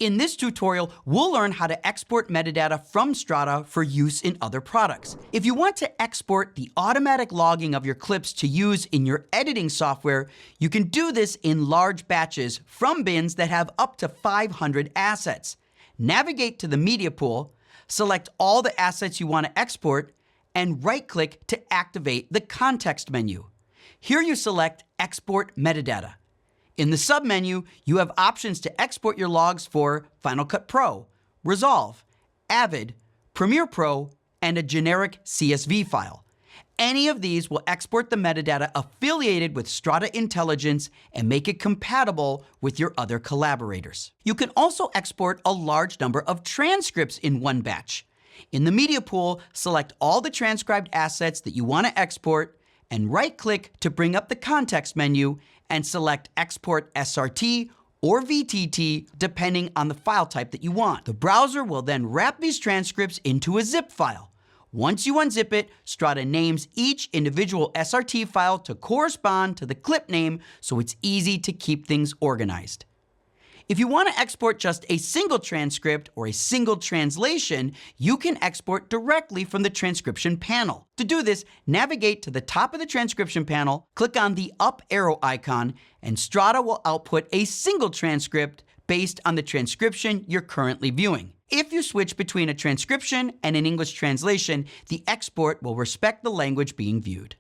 In this tutorial, we'll learn how to export metadata from Strada for use in other products. If you want to export the automatic logging of your clips to use in your editing software, you can do this in large batches from bins that have up to 500 assets. Navigate to the media pool, select all the assets you want to export, and right-click to activate the context menu. Here you select Export Metadata. In the submenu, you have options to export your logs for Final Cut Pro, Resolve, Avid, Premiere Pro, and a generic CSV file. Any of these will export the metadata affiliated with Strada Intelligence and make it compatible with your other collaborators. You can also export a large number of transcripts in one batch. In the media pool, select all the transcribed assets that you want to export and right-click to bring up the context menu and select Export SRT or VTT depending on the file type that you want. The browser will then wrap these transcripts into a zip file. Once you unzip it, Strada names each individual SRT file to correspond to the clip name so it's easy to keep things organized. If you want to export just a single transcript or a single translation, you can export directly from the transcription panel. To do this, navigate to the top of the transcription panel, click on the up arrow icon, and Strada will output a single transcript based on the transcription you're currently viewing. If you switch between a transcription and an English translation, the export will respect the language being viewed.